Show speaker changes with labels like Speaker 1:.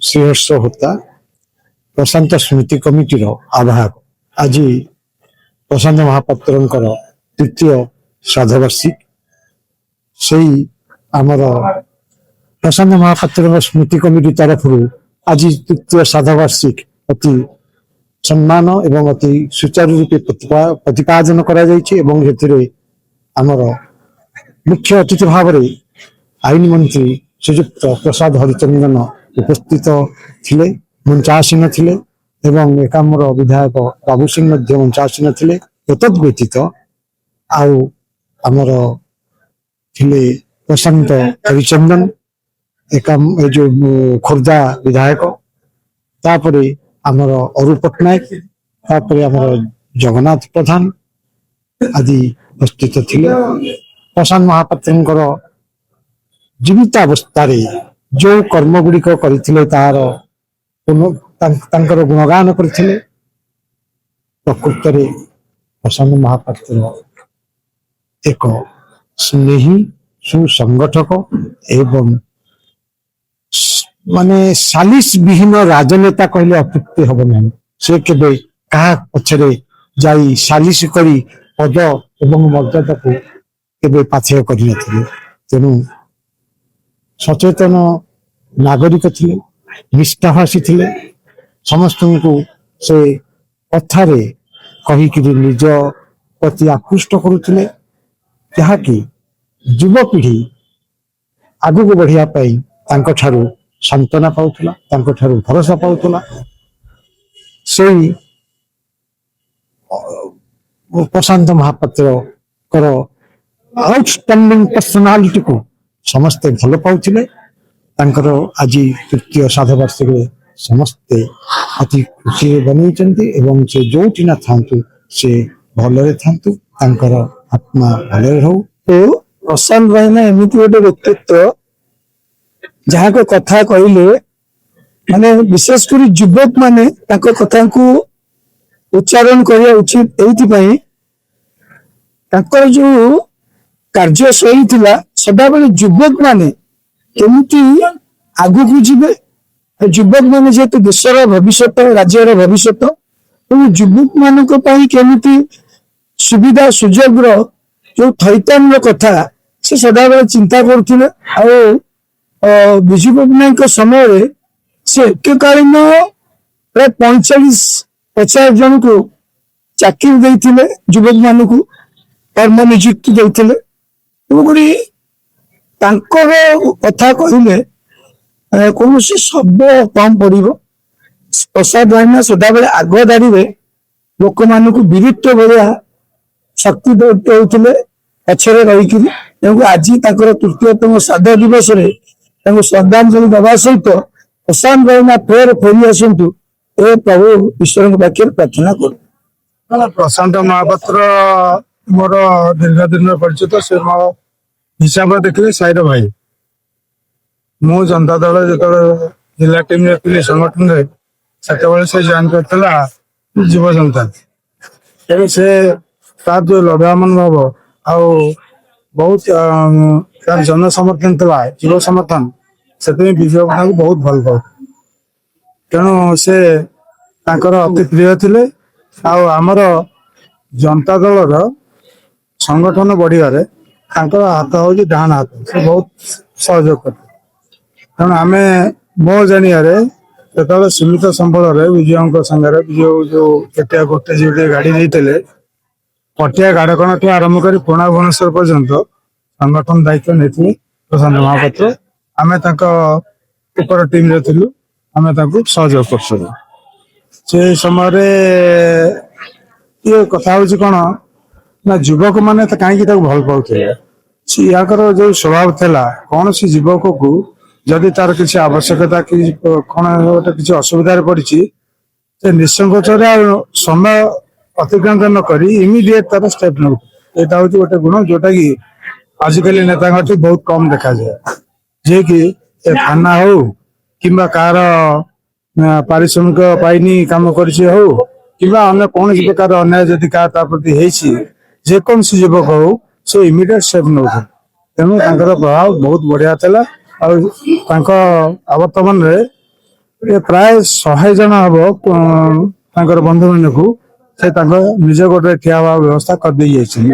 Speaker 1: श्रीहर्ष होता प्रशांत स्मृति कमिटी आवाहक आज प्रशांत महापात्र तृतीय श्राद्धवार्षिक से आमर प्रशांत महापात्र स्मृति कमिटी तरफ आज तृतीय श्राद्धवार्षिक अति सम्मान एवं अति सुचारू रूपे प्रतिपादन आमर मुख्य अतिथि भाव में आईन मंत्री श्रीजुक्त प्रसाद हरिचंदन उपस्थित थिले मंचासीन थिले एवं एकामर विधायक बाबू सिंह मंचासीन थिले। एतद व्यतीत आउ आमर थिले प्रशांत हरिचंदन एकाम जो खोर्धा विधायक तापरे आमर अरु पट्टनायक तापरे आमर जगन्नाथ प्रधान आदि उपस्थित थिले। प्रशांत महापात्र जीवितावस्था जो कर्म गुड़िक करथिले तार गुणगान करथिले। प्रकृत में प्रशांत महापात्र एक स्नेही सुसंगठक एवं माने सालिस विहीन राजनेता कहले अत्युक्ति हब नहीं। से केबे कहा पछरे जाई सालिस करी पद एवं मर्यादा को केबे पाछे करि नथिले। तेनु सचेतन नागरिक थिले, निष्ठाभाषी थिले। समस्त को से कथारे कहिकि निज प्रति आकृष्ट करुथिले जहाँकि युवपीढ़ी आगु को बढ़िया पाई तांको ठारू सांत्वना पाउथला, तांको ठारू भरोसा पाउथला। सेई प्रशांत महापात्र कर आउटस्टैंडिंग पर्सनालिटी को समस्ते भल पाउथिले। तांकर आज तृतीय श्राद्धवार्षिक समस्ते अति खुशी बनई एवं से जोटी ना थांतु से भलरे थांतु, तांकर आत्मा भलरे रहू।
Speaker 2: तो प्रशांत भाईना एमती गोटे व्यक्तित्व जहाँ को कथा कहले माने विशेष कर युवक माने ताको कथा को उच्चारण करिया उचित एइथि तांकर जो कार्यशैली थिला सदा बेले युवक माने केमती आगु को जीवे। युवक माने जेतु देशर भविष्यत राज्यर भविष्यत युवक मानक पई केमती सुविधा सुजोग जो थैतान कथा से सदा बेले चिंता करथिले। आ विजु पट्टनायक समय से एककालीन प्राय 45-50 जन को चाकरी देइथिले, युवक मान को कर्म नियुक्ति देइथिले। कथा कहले कौन शब्द कम पड़ो। प्रसाद भाईना सदा बेले आग दाड़ी लोक मान वीरत्व भाया शक्ति देते पछरे रही। आज तृतीयतम श्राद्ध दिवस श्रद्धांजलि देवा सहित प्रशांत भाईना फेरी आसतु ए प्रभु ईश्वर पाखे प्रार्थना कर।
Speaker 3: प्रशांत महापात्र मोर दीर्घ दिन परिचित से मो हिसाब देखिए साइर भाई। मु जनता दल जो जिला टीम थी संगठन से जॉइन करता युव जनता तेरे से तार जो लड़ा मनोभाव आउ बहुत तार जन समर्थन था युव समर्थन से विजय पट्टनायक को बहुत भल पाऊ। तेणु से अति प्रिय थे। आमर जनता दलर संगठन बढ़िया हाथ हूँ डाण हाथ से बहुत सहयोग करते। तेणु आम मो जानिया जो सीमित संबल विजय संगे विजय जो केटिया गोटे जो गाड़ी देते पटिया गाड़कण ठू आरंभ कर पुणा भुवनेश्वर पर्यंत संगठन दायित्व नहीं प्रशांत महापात्र। आम ऊपर टीम रे थिलु, आम सहयोग कर से समय ये कथा हूँ कौन ना युवक मैंने कहीं भल पाते याकर जो स्वभाव था कौन सी युवक को जदि तार किसी आवश्यकता कि कौन गोटे किसी असुविधा पड़ी निसंकोच समय अतिक्रांत नक इमिडिएट तार स्टेप नौ। यहाँ हूँ गोटे गुण जोटा कि आजिकल नेता बहुत कम देखा जाए जे कि थाना हो कि कार पारिश्रमिक पाइनी कम कर कौन प्रकार अन्याय जदि क्या प्रति जेकोसी युवक हो से इमिडिएट स्टेप नौ। तेणु प्रभाव बहुत बढ़िया था। वर्तमान ଏ ପ୍ରାୟ 100 ଜଣ ହବ ତାଙ୍କର ବନ୍ଧୁ ମାନଙ୍କୁ ସେ ତାଙ୍କ ନିଜ ଗୋଡ଼ରେ ଠିଆ ହେବା ବ୍ୟବସ୍ଥା କରିଦେଇ ଯାଇଛନ୍ତି।